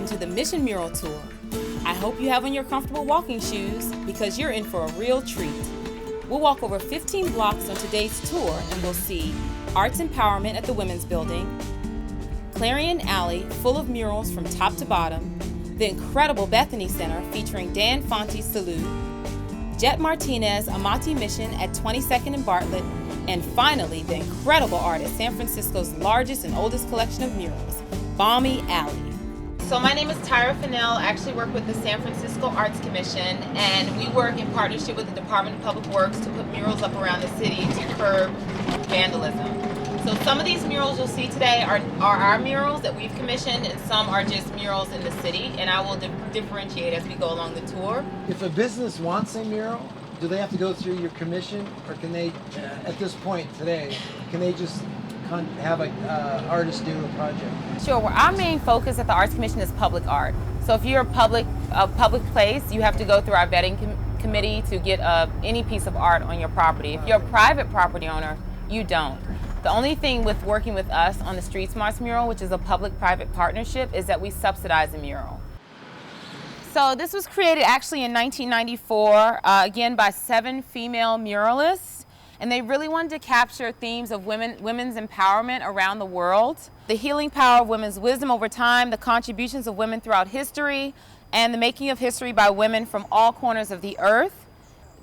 to the Mission Mural Tour. I hope you have on your comfortable walking shoes because you're in for a real treat. We'll walk over 15 blocks on today's tour and we'll see Arts Empowerment at the Women's Building, Clarion Alley full of murals from top to bottom, the incredible Bethany Center featuring Dan Fonte's Salute, Jet Martinez Amate Mission at 22nd and Bartlett, and finally the incredible artist San Francisco's largest and oldest collection of murals, Balmy Alley. So my name is Tyra Fennell. I actually work with the San Francisco Arts Commission, and we work in partnership with the Department of Public Works to put murals up around the city to curb vandalism. So some of these murals you'll see today are our murals that we've commissioned, and some are just murals in the city, and I will differentiate as we go along the tour. If a business wants a mural, do they have to go through your commission, or can they, at this point today, can they just have an artist do a project? Sure. Well, our main focus at the Arts Commission is public art. So if you're a public place, you have to go through our vetting committee to get any piece of art on your property. If you're a private property owner, you don't. The only thing with working with us on the StreetSmARTS mural, which is a public-private partnership, is that we subsidize the mural. So this was created actually in 1994, again by 7 female muralists. And they really wanted to capture themes of women's empowerment around the world, the healing power of women's wisdom over time, the contributions of women throughout history, and the making of history by women from all corners of the earth.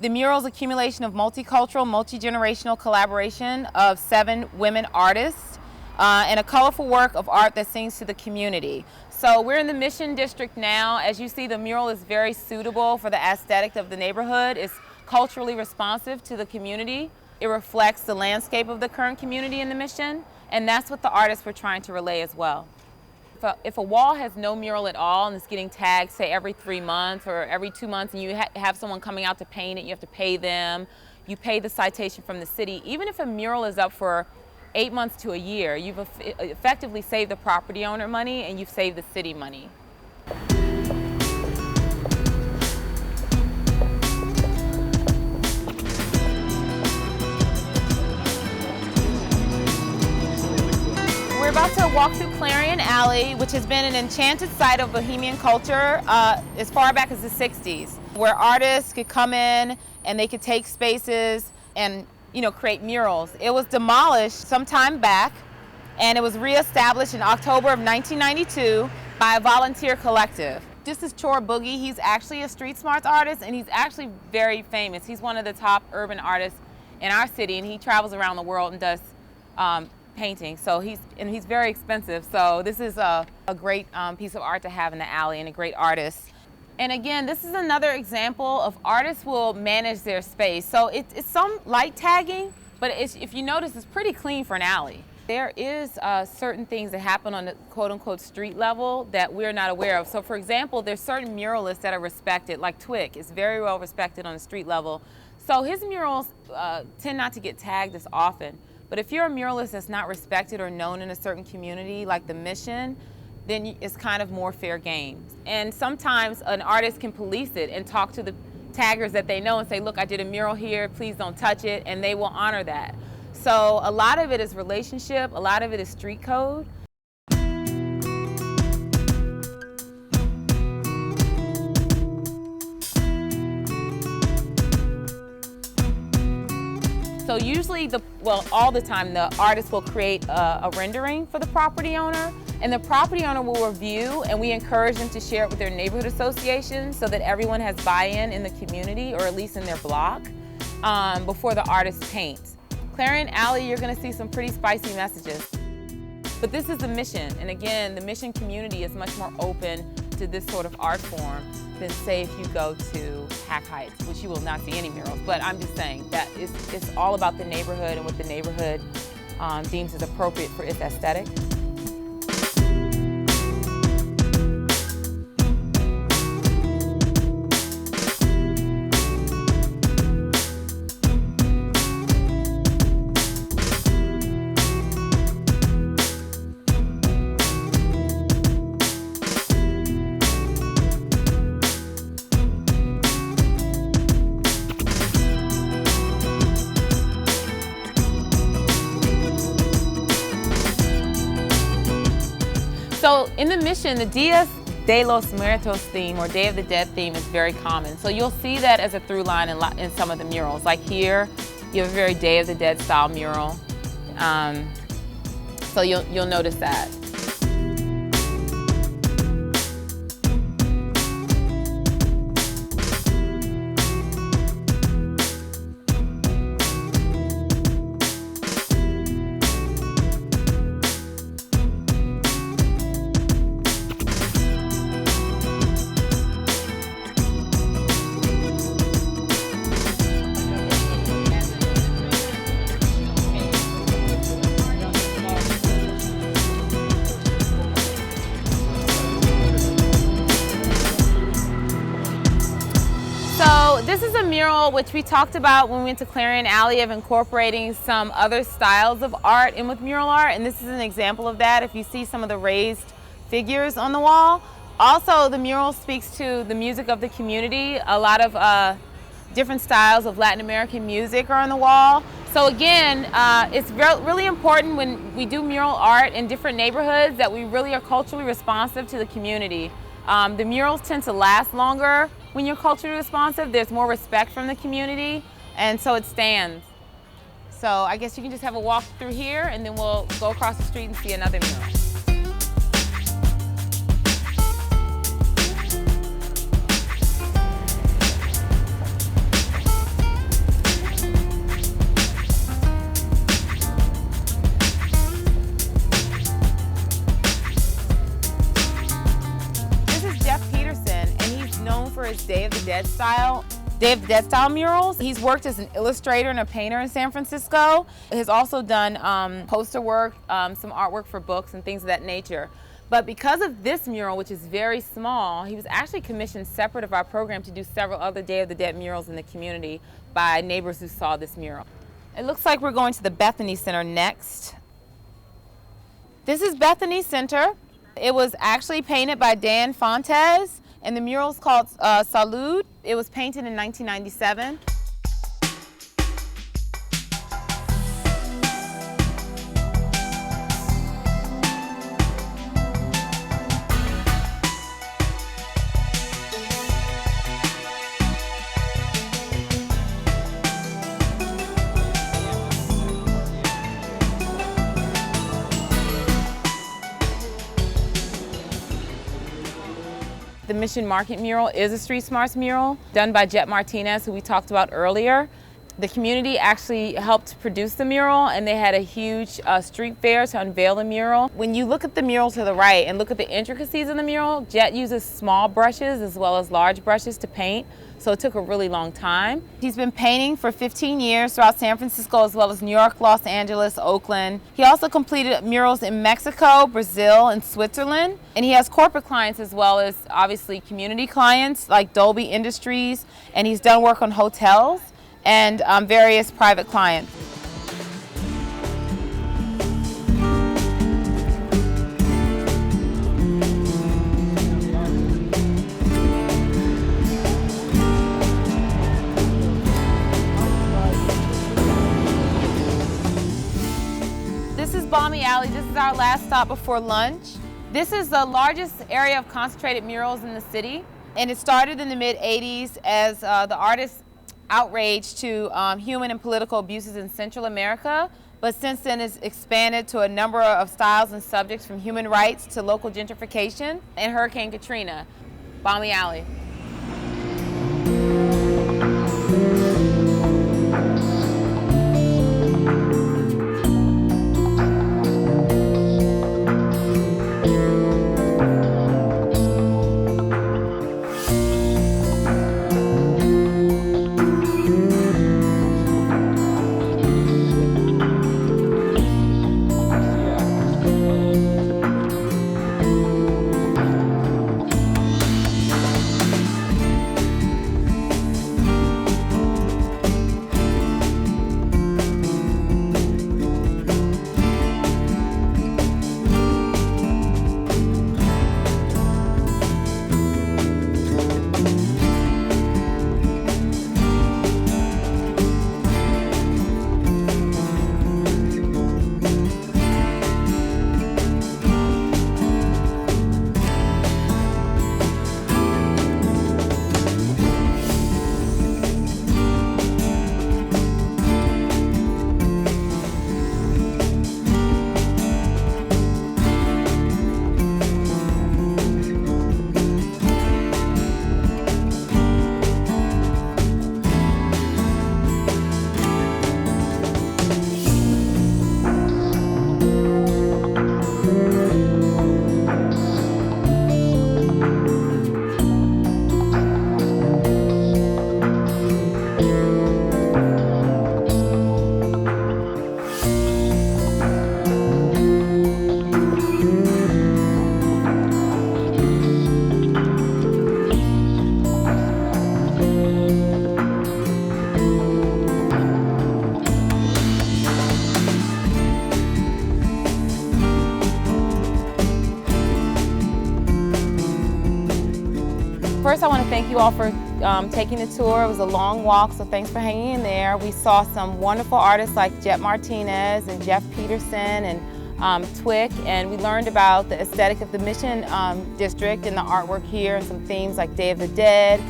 The mural's accumulation of multicultural, multi-generational collaboration of 7 women artists, and a colorful work of art that sings to the community. So we're in the Mission District now. As you see, the mural is very suitable for the aesthetic of the neighborhood. It's culturally responsive to the community. It reflects the landscape of the current community in the Mission, and that's what the artists were trying to relay as well. If a wall has no mural at all and it's getting tagged, say, every 3 months or every 2 months, and you have someone coming out to paint it, you have to pay them, you pay the citation from the city. Even if a mural is up for 8 months to a year, you've effectively saved the property owner money and you've saved the city money. We're about to walk through Clarion Alley, which has been an enchanted site of bohemian culture as far back as the 60s, where artists could come in and they could take spaces and create murals. It was demolished some time back, and it was reestablished in October of 1992 by a volunteer collective. This is Chor Boogie. He's actually a StreetSmARTS artist, and he's actually very famous. He's one of the top urban artists in our city, and he travels around the world and does painting. So he's very expensive. So this is a great piece of art to have in the alley, and a great artist. And again, this is another example of artists will manage their space. So it's some light tagging, but if you notice, it's pretty clean for an alley. There is certain things that happen on the quote-unquote street level that we're not aware of. So for example, there's certain muralists that are respected, like Twick is very well respected on the street level. So his murals tend not to get tagged as often. But if you're a muralist that's not respected or known in a certain community, like the Mission, then it's kind of more fair game. And sometimes an artist can police it and talk to the taggers that they know and say, look, I did a mural here, please don't touch it, and they will honor that. So a lot of it is relationship, a lot of it is street code. So usually, all the time, the artist will create a rendering for the property owner, and the property owner will review, and we encourage them to share it with their neighborhood association so that everyone has buy-in in the community, or at least in their block, before the artist paints. Clarion Alley, you're gonna see some pretty spicy messages. But this is the Mission, and again, the Mission community is much more open to this sort of art form than, say, if you go to Hack Heights, which you will not see any murals. But I'm just saying that it's all about the neighborhood and what the neighborhood deems is appropriate for its aesthetic. So in the Mission, the Diaz De los Muertos theme or Day of the Dead theme is very common. So you'll see that as a through line in some of the murals. Like here, you have a very Day of the Dead style mural. So you'll notice that. This is a mural which we talked about when we went to Clarion Alley of incorporating some other styles of art in with mural art, and this is an example of that. If you see some of the raised figures on the wall. Also, the mural speaks to the music of the community. A lot of different styles of Latin American music are on the wall. So again, it's really important when we do mural art in different neighborhoods that we really are culturally responsive to the community. The murals tend to last longer when you're culturally responsive. There's more respect from the community, and so it stands. So I guess you can just have a walk through here, and then we'll go across the street and see another mural. For his Day of the Dead style murals. He's worked as an illustrator and a painter in San Francisco. He's also done poster work, some artwork for books and things of that nature. But because of this mural, which is very small, he was actually commissioned separate of our program to do several other Day of the Dead murals in the community by neighbors who saw this mural. It looks like we're going to the Bethany Center next. This is Bethany Center. It was actually painted by Dan Fontes, and the mural is called Salud. It was painted in 1997. The Mission Market mural is a StreetSmARTS mural done by Martinez, who we talked about earlier. The community actually helped produce the mural, and they had a huge street fair to unveil the mural. When you look at the mural to the right and look at the intricacies of the mural, Jet uses small brushes as well as large brushes to paint, so it took a really long time. He's been painting for 15 years throughout San Francisco as well as New York, Los Angeles, Oakland. He also completed murals in Mexico, Brazil, and Switzerland. And he has corporate clients as well as obviously community clients like Dolby Industries, and he's done work on hotels and various private clients. This is Balmy Alley. This is our last stop before lunch. This is the largest area of concentrated murals in the city, and it started in the mid-'80s as the artists outrage to human and political abuses in Central America, but since then it's expanded to a number of styles and subjects from human rights to local gentrification and Hurricane Katrina. Balmy Alley. first I want to thank you all for taking the tour. It was a long walk, so thanks for hanging in there. We saw some wonderful artists like Jet Martinez and Jeff Peterson and Twick, and we learned about the aesthetic of the Mission District and the artwork here, and some themes like Day of the Dead.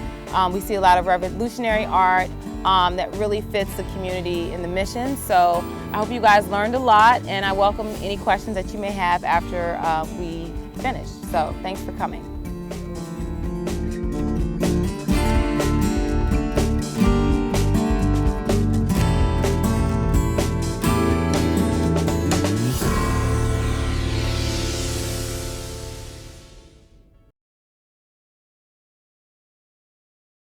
We see a lot of revolutionary art that really fits the community in the Mission. So I hope you guys learned a lot, and I welcome any questions that you may have after we finish. So thanks for coming.